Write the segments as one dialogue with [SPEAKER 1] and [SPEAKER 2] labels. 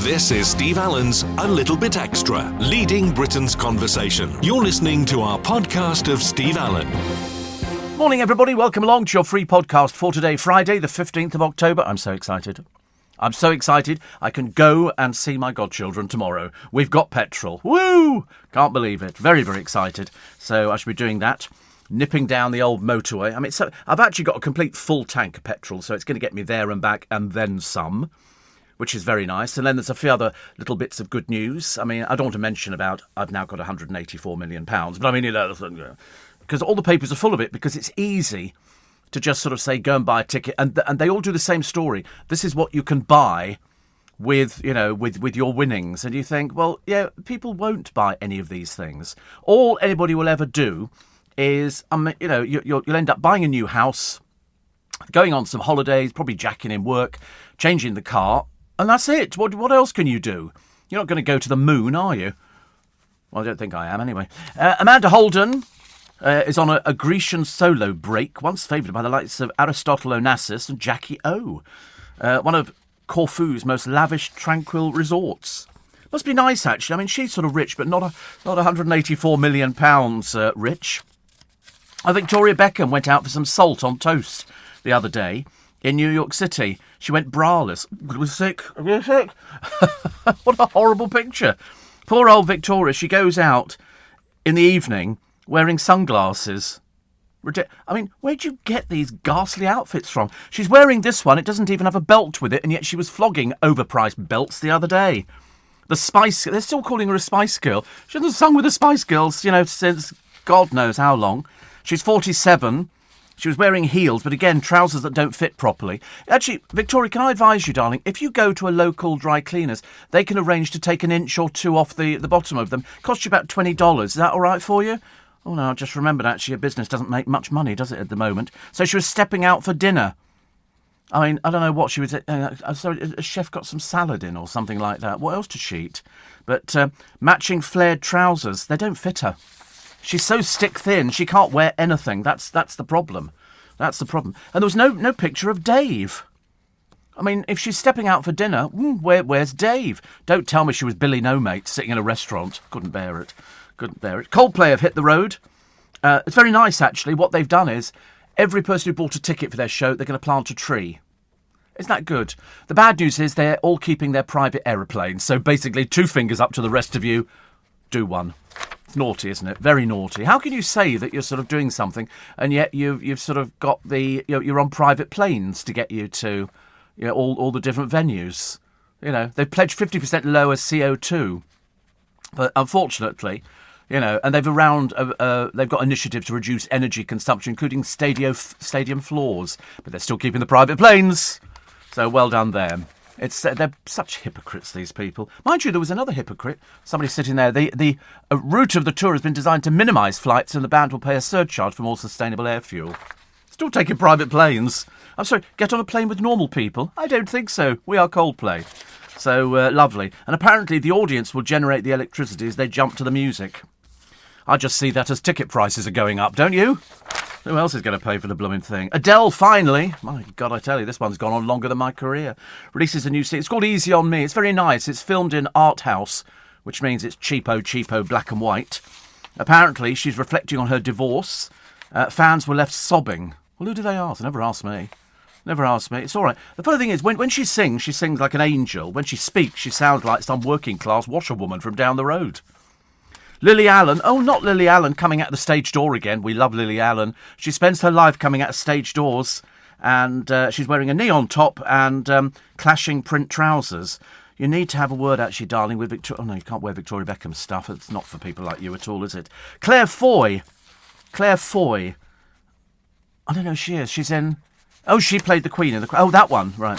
[SPEAKER 1] This is Steve Allen's A Little Bit Extra, leading Britain's conversation. You're listening to our podcast of Steve Allen.
[SPEAKER 2] Morning, everybody. Welcome along to your free podcast for today, Friday, the 15th of October. I'm so excited. I can go and see my godchildren tomorrow. We've got petrol. Woo! Can't believe it. Very, very excited. So I should be doing that. Nipping down the old motorway. I mean, so I've actually got a complete full tank of petrol, so it's going to get me there and back and then some, which is very nice. And then there's a few other little bits of good news. I mean, I don't want to mention about I've now got £184 million, but I mean, you know, because all the papers are full of it, because it's easy to just sort of say, go and buy a ticket. And they all do the same story. This is what you can buy with, you know, with your winnings. And you think, well, yeah, people won't buy any of these things. All anybody will ever do is, you know, you'll end up buying a new house, going on some holidays, probably jacking in work, changing the car, and that's it. What else can you do? You're not going to go to the moon, are you? Well, I don't think I am, anyway. Amanda Holden is on a Grecian solo break, once favoured by the likes of Aristotle Onassis and Jackie O. One of Corfu's most lavish, tranquil resorts. Must be nice, actually. I mean, she's sort of rich, but not £184 million rich. Victoria Beckham went out for some salt on toast the other day in New York City. She went braless. Was sick. What a horrible picture. Poor old Victoria. She goes out in the evening wearing sunglasses. I mean, where'd you get these ghastly outfits from? She's wearing this one. It doesn't even have a belt with it, and yet she was flogging overpriced belts the other day. The Spice... They're still calling her a Spice Girl. She hasn't sung with the Spice Girls, you know, since God knows how long. She's 47. She was wearing heels, but again, trousers that don't fit properly. Actually, Victoria, can I advise you, darling, if you go to a local dry cleaners, they can arrange to take an inch or two off the bottom of them. Cost you about $20. Is that all right for you? Oh, no, I just remembered, actually, your business doesn't make much money, does it, at the moment? So she was stepping out for dinner. I mean, I don't know what she was... so a chef got some salad in or something like that. What else did she eat? But matching flared trousers, they don't fit her. She's so stick-thin, she can't wear anything. That's the problem. That's the problem. And there was no picture of Dave. I mean, if she's stepping out for dinner, where's Dave? Don't tell me she was Billy No Mate sitting in a restaurant. Couldn't bear it. Coldplay have hit the road. It's very nice, actually. What they've done is, every person who bought a ticket for their show, they're going to plant a tree. Isn't that good? The bad news is they're all keeping their private aeroplanes. So basically, 2 fingers up to the rest of you. Do one. It's naughty, isn't it? Very naughty. How can you say that you're sort of doing something, and yet you've sort of got you're on private planes to get you to, you know, all the different venues. You know, they've pledged 50% lower CO2, but unfortunately, you know, and they've got initiatives to reduce energy consumption, including stadium floors, but they're still keeping the private planes. So well done them. They're such hypocrites, these people. Mind you, there was another hypocrite. Somebody sitting there. The route of the tour has been designed to minimise flights, and the band will pay a surcharge for more sustainable air fuel. Still taking private planes. I'm sorry, get on a plane with normal people? I don't think so. We are Coldplay. So, lovely. And apparently the audience will generate the electricity as they jump to the music. I just see that as ticket prices are going up, don't you? Who else is going to pay for the blooming thing? Adele, finally. My God, I tell you, this one's gone on longer than my career. Releases a new CD. It's called Easy on Me. It's very nice. It's filmed in art house, which means it's cheapo, black and white. Apparently, she's reflecting on her divorce. Fans were left sobbing. Well, who do they ask? They never asked me. It's all right. The funny thing is, when she sings like an angel. When she speaks, she sounds like some working-class washerwoman from down the road. Lily Allen. Oh, not Lily Allen coming out the stage door again. We love Lily Allen. She spends her life coming out of stage doors, and she's wearing a neon top and clashing print trousers. You need to have a word, actually, darling, with Victoria... Oh, no, you can't wear Victoria Beckham stuff. It's not for people like you at all, is it? Claire Foy. I don't know who she is. She's in... Oh, she played the Queen in the... Oh, that one, right.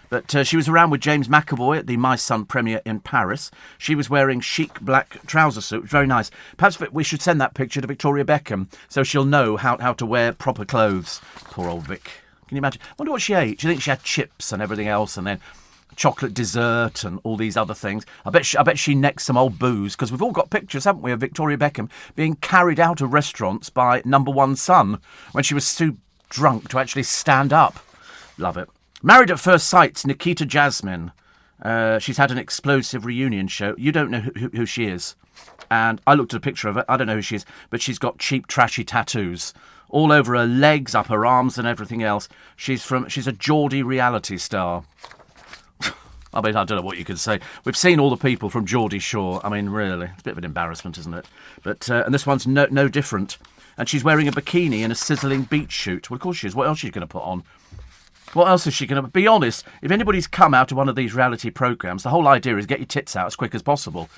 [SPEAKER 2] But she was around with James McAvoy at the My Son premiere in Paris. She was wearing chic black trouser suit. Very nice. Perhaps we should send that picture to Victoria Beckham so she'll know how to wear proper clothes. Poor old Vic. Can you imagine? I wonder what she ate. Do you think she had chips and everything else, and then chocolate dessert and all these other things? I bet she necked some old booze, because we've all got pictures, haven't we, of Victoria Beckham being carried out of restaurants by number one son when she was too drunk to actually stand up. Love it. Married at First Sight's Nikita Jasmine She's had an explosive reunion show. You don't know who she is. And I looked at a picture of her. I don't know who she is, but she's got cheap, trashy tattoos all over her legs, up her arms and everything else. She's a Geordie reality star. I mean, I don't know what you could say. We've seen all the people from Geordie Shore. I mean, really, it's a bit of an embarrassment, isn't it? But and this one's no different. And she's wearing a bikini in a sizzling beach shoot. Well, of course she is. What else is she going to put on? What else is she going to... Be honest, if anybody's come out of one of these reality programmes, the whole idea is get your tits out as quick as possible.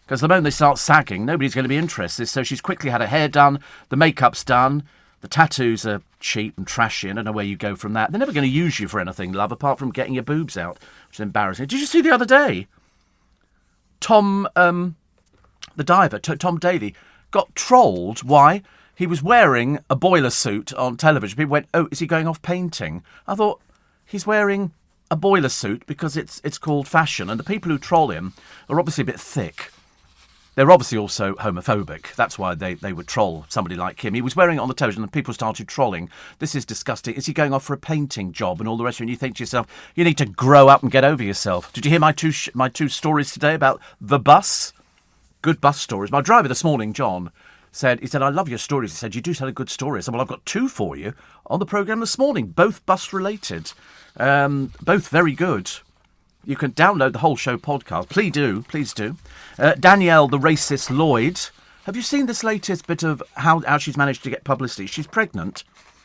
[SPEAKER 2] Because the moment they start sagging, nobody's going to be interested. So she's quickly had her hair done, the makeup's done, the tattoos are cheap and trashy. I don't know where you go from that. They're never going to use you for anything, love, apart from getting your boobs out, which is embarrassing. Did you see the other day? Tom, the diver, Tom Daly, got trolled. Why? He was wearing a boiler suit on television. People went, oh, is he going off painting? I thought, he's wearing a boiler suit because it's called fashion. And the people who troll him are obviously a bit thick. They're obviously also homophobic. That's why they would troll somebody like him. He was wearing it on the television and people started trolling. This is disgusting. Is he going off for a painting job and all the rest of it? And you think to yourself, you need to grow up and get over yourself. Did you hear my two stories today about the bus? Good bus stories. My driver this morning, John, said, I love your stories. He said, you do tell a good story. I said, well, I've got two for you on the programme this morning, both bus related, both very good. You can download the whole show podcast. Please do. Danielle, the racist Lloyd. Have you seen this latest bit of how she's managed to get publicity? She's pregnant.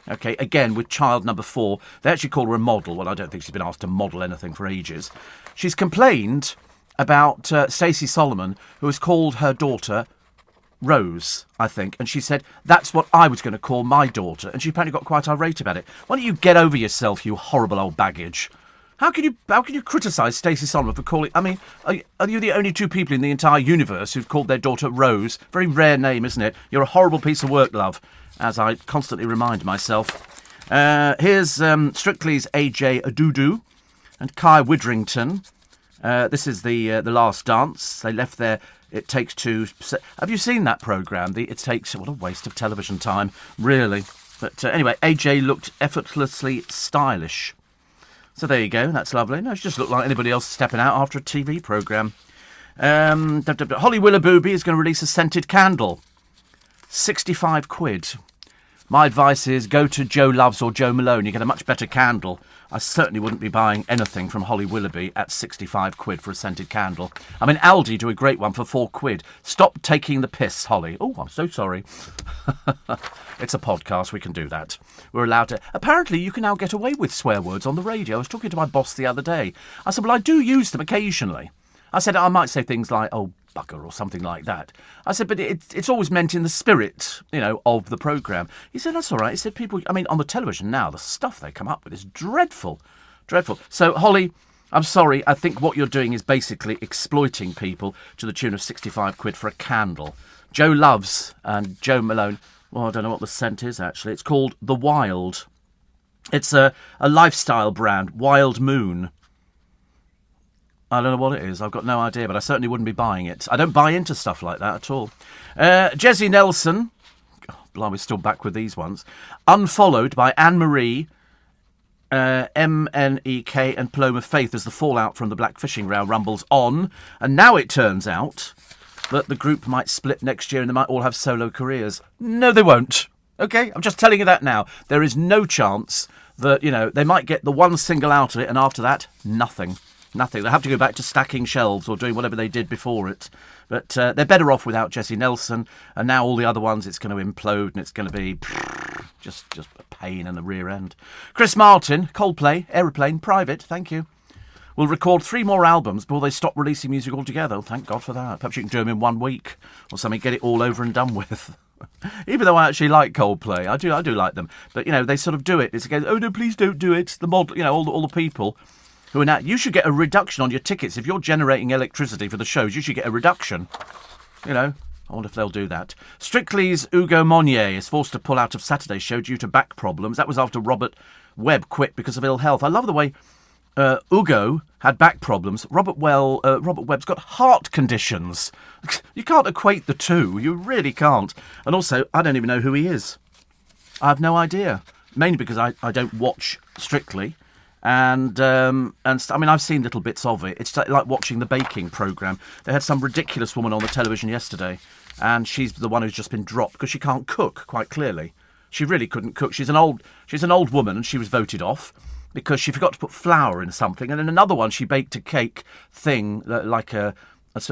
[SPEAKER 2] Okay, again, with child number 4. They actually call her a model. Well, I don't think she's been asked to model anything for ages. She's complained about Stacey Solomon, who has called her daughter Rose, I think. And she said, that's what I was going to call my daughter. And she apparently got quite irate about it. Why don't you get over yourself, you horrible old baggage? How can you criticise Stacey Solomon for calling... I mean, are you the only two people in the entire universe who've called their daughter Rose? Very rare name, isn't it? You're a horrible piece of work, love, as I constantly remind myself. Here's Strictly's AJ Adudu and Kai Widrington. This is the last dance. They left their It Takes Two... Have you seen that programme? It Takes... What a waste of television time, really. But anyway, AJ looked effortlessly stylish. So there you go, that's lovely. No, she just looked like anybody else stepping out after a TV programme. Holly Willoughby is going to release a scented candle. 65 quid. My advice is go to Joe Loves or Joe Malone. You get a much better candle. I certainly wouldn't be buying anything from Holly Willoughby at 65 quid for a scented candle. I mean, Aldi do a great one for 4 quid. Stop taking the piss, Holly. Oh, I'm so sorry. It's a podcast, we can do that. We're allowed to... Apparently, you can now get away with swear words on the radio. I was talking to my boss the other day. I said, well, I do use them occasionally. I said, I might say things like, oh, bugger, or something like that. I said, but it's always meant in the spirit, of the programme. He said, that's all right. He said, people... I mean, on the television now, the stuff they come up with is dreadful. Dreadful. So, Holly, I'm sorry. I think what you're doing is basically exploiting people to the tune of 65 quid for a candle. Joe Loves and Joe Malone... Well, I don't know what the scent is, actually. It's called The Wild. It's a lifestyle brand, Wild Moon. I don't know what it is. I've got no idea, but I certainly wouldn't be buying it. I don't buy into stuff like that at all. Jessie Nelson. Oh, blimey, still back with these ones. Unfollowed by Anne-Marie, MNEK and Paloma Faith as the fallout from the Black Fishing Row rumbles on. And now it turns out that the group might split next year and they might all have solo careers. No, they won't. OK? I'm just telling you that now. There is no chance that, they might get the one single out of it and after that, nothing. Nothing. They'll have to go back to stacking shelves or doing whatever they did before it. But they're better off without Jessie Nelson. And now all the other ones, it's going to implode and it's going to be just a pain in the rear end. Chris Martin, Coldplay, Aeroplane, Private, thank you. Will record 3 more albums before they stop releasing music altogether. Thank God for that. Perhaps you can do them in 1 week or something, get it all over and done with. Even though I actually like Coldplay, I do like them. But, they sort of do it. It's again, oh no, please don't do it. The model, all the people who are now... You should get a reduction on your tickets. If you're generating electricity for the shows, you should get a reduction. I wonder if they'll do that. Strictly's Hugo Monnier is forced to pull out of Saturday's show due to back problems. That was after Robert Webb quit because of ill health. I love the way... Ugo had back problems. Robert Webb's got heart conditions. You can't equate the two. You really can't. And also, I don't even know who he is. I have no idea. Mainly because I don't watch Strictly. And I mean, I've seen little bits of it. It's like watching the baking programme. They had some ridiculous woman on the television yesterday, and she's the one who's just been dropped because she can't cook, quite clearly. She really couldn't cook. She's an old woman, and she was voted off because she forgot to put flour in something. And then another one, she baked a cake thing, it's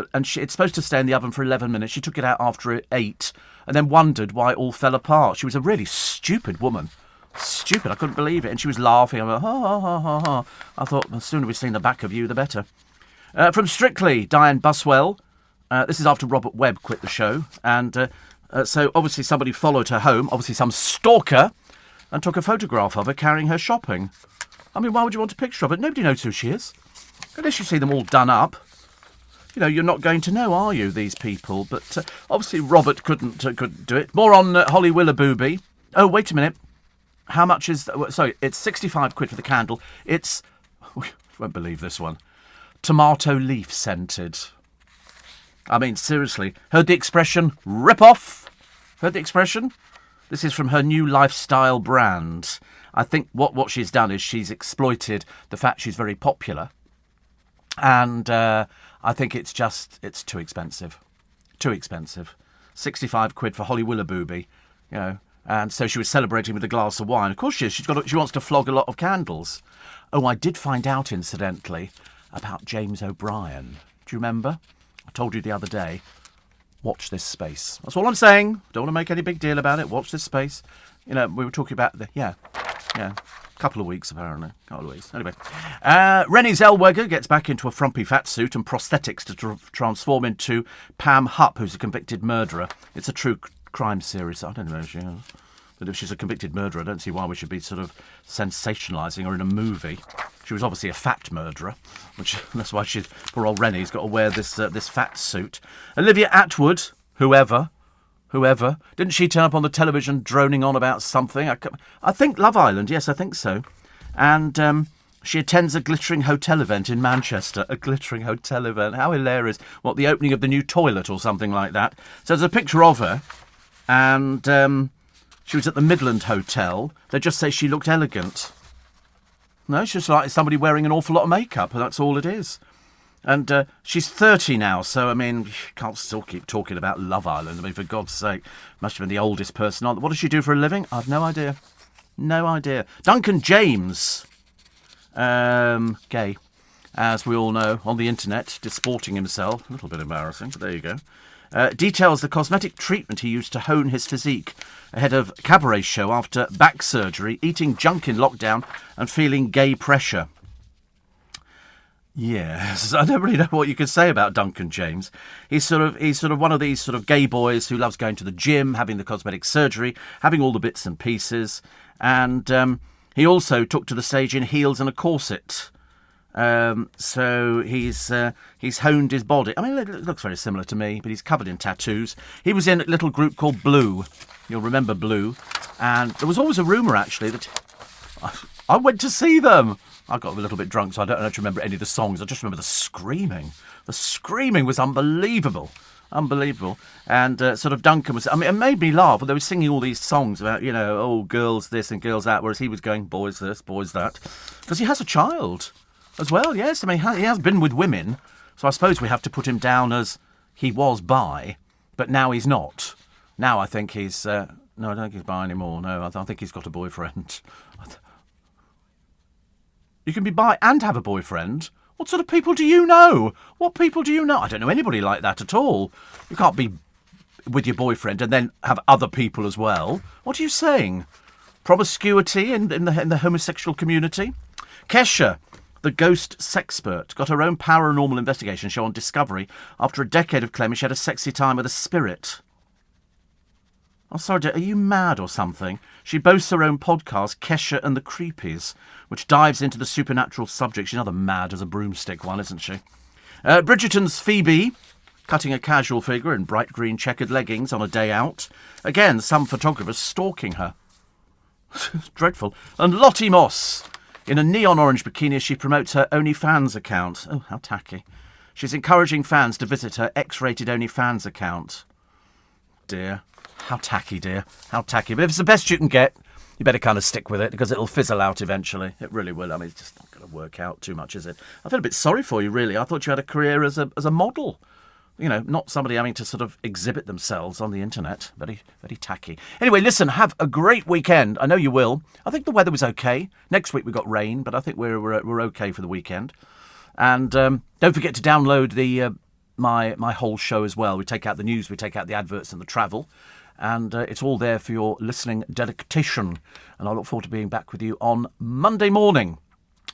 [SPEAKER 2] supposed to stay in the oven for 11 minutes. She took it out after 8 and then wondered why it all fell apart. She was a really stupid woman. Stupid, I couldn't believe it. And she was laughing. I'm like, ha, ha, ha, ha, ha. I thought, the sooner we've seen the back of you, the better. From Strictly, Diane Buswell. This is after Robert Webb quit the show. And so obviously somebody followed her home, obviously some stalker, and took a photograph of her carrying her shopping. I mean, why would you want a picture of it? Nobody knows who she is. Unless you see them all done up. You know, you're not going to know, are you, these people? But obviously Robert couldn't do it. More on Holly Willoughby. Oh, wait a minute. How much is... Sorry, it's 65 quid for the candle. It's... You won't believe this one. Tomato leaf scented. I mean, seriously. Heard the expression, rip off? Heard the expression? This is from her new lifestyle brand. I think what she's done is she's exploited the fact she's very popular. And I think it's too expensive. Too expensive. 65 quid for Holly Willoughby, you know. And so she was celebrating with a glass of wine. Of course she is. She wants to flog a lot of candles. Oh, I did find out, incidentally, about James O'Brien. Do you remember? I told you the other day. Watch this space. That's all I'm saying. Don't want to make any big deal about it. Watch this space. You know, we were talking about yeah. Couple of weeks, apparently. Couple of weeks. Anyway. Renée Zellweger gets back into a frumpy fat suit and prosthetics to transform into Pam Hupp, who's a convicted murderer. It's a true crime series. I don't know if she is. But if she's a convicted murderer, I don't see why we should be sort of sensationalising her in a movie. She was obviously a fat murderer, that's why poor old Renée's got to wear this fat suit. Olivia Attwood, whoever, didn't she turn up on the television droning on about something? I think Love Island, yes, I think so. And she attends a glittering hotel event in Manchester. A glittering hotel event. How hilarious. What, the opening of the new toilet or something like that? So there's a picture of her, and she was at the Midland Hotel. They just say she looked elegant. No, it's just like somebody wearing an awful lot of makeup, and that's all it is. And she's 30 now, so, I mean, you can't still keep talking about Love Island. I mean, for God's sake, must have been the oldest person on. What does she do for a living? I've no idea. No idea. Duncan James, gay, as we all know, on the internet, disporting himself. A little bit embarrassing, but there you go. Details the cosmetic treatment he used to hone his physique ahead of cabaret show after back surgery, eating junk in lockdown and feeling gay pressure. Yes, I don't really know what you could say about Duncan James. He's sort of one of these sort of gay boys who loves going to the gym, having the cosmetic surgery, having all the bits and pieces, and he also took to the stage in heels and a corset. So he's honed his body. I mean, it looks very similar to me, but he's covered in tattoos. He was in a little group called Blue. You'll remember Blue, and there was always a rumour actually that I went to see them. I got a little bit drunk, so I don't actually remember any of the songs. I just remember the screaming. The screaming was unbelievable. Unbelievable. And sort of Duncan was... I mean, it made me laugh. They were singing all these songs about, you know, oh, girls this and girls that, whereas he was going, boys this, boys that. Because he has a child as well, yes. I mean, he has been with women, so I suppose we have to put him down as he was bi, but now he's not. Now I think he's... no, I don't think he's bi anymore. No, I think he's got a boyfriend. You can be bi and have a boyfriend. What sort of people do you know? What people do you know? I don't know anybody like that at all. You can't be with your boyfriend and then have other people as well. What are you saying? Promiscuity in the homosexual community? Kesha, the ghost sexpert, got her own paranormal investigation show on Discovery after a decade of claiming she had a sexy time with a spirit. Oh, sorry, are you mad or something? She boasts her own podcast, Kesha and the Creepies, which dives into the supernatural subject. She's another mad as a broomstick one, isn't she? Bridgerton's Phoebe, cutting a casual figure in bright green checkered leggings on a day out. Again, some photographers stalking her. Dreadful. And Lottie Moss, in a neon orange bikini as she promotes her OnlyFans account. Oh, how tacky. She's encouraging fans to visit her X-rated OnlyFans account. Dear. How tacky, dear. How tacky. But if it's the best you can get, you better kind of stick with it because it'll fizzle out eventually. It really will. I mean, it's just not going to work out too much, is it? I feel a bit sorry for you, really. I thought you had a career as a model. You know, not somebody having to sort of exhibit themselves on the internet. Very, very tacky. Anyway, listen, have a great weekend. I know you will. I think the weather was okay. Next week we got rain, but I think we're okay for the weekend. And don't forget to download the my whole show as well. We take out the news, we take out the adverts and the travel. And it's all there for your listening delectation. And I look forward to being back with you on Monday morning.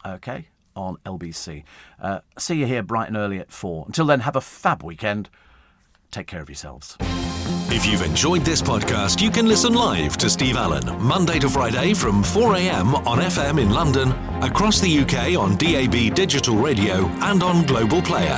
[SPEAKER 2] Okay, on LBC. See you here bright and early at 4. Until then, have a fab weekend. Take care of yourselves.
[SPEAKER 1] If you've enjoyed this podcast, you can listen live to Steve Allen, Monday to Friday from 4 a.m. on FM in London, across the UK on DAB digital radio and on Global Player.